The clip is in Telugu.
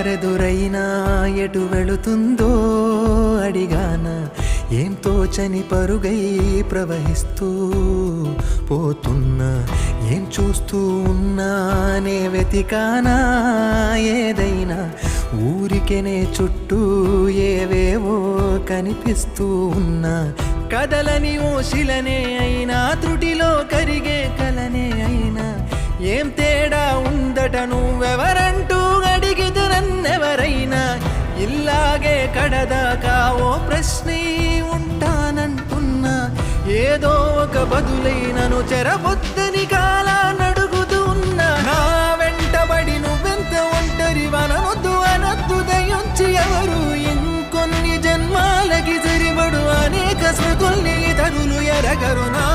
దారెదురైనా ఎటు వెళుతుందో అడిగానా, ఏం తోచని పరుగై ప్రవహిస్తూ పోతున్నా, ఏం చూస్తూ ఉన్నానే వెతికానా ఏదైనా, ఊరికెనే చుట్టూ ఏవేవో కనిపిస్తూ ఉన్నా, కదలని ఓ శిలనే అయినా త్రుటిలో కరిగే కలనే అయినా, ఏం తేడా ఉందట నువ్వెవరంటూ అడిగితే నన్నెవరైనా, ఇల్లాగే కడదాకా ఓ ప్రశ్నే ఉంటానంటున్నా, ఏదో ఒక బదులైనను చెరబొద్దని కాలానడుగుతూ ఉన్నా, నా వెంటబడి నువ్వెంత ఒంటరి వనవద్దు అనొద్దు దయించి ఎవరు, ఇంకొన్ని జన్మాలకి సరిపడు అనేక స్మృతుల్ని తరులు ఎరగరు నా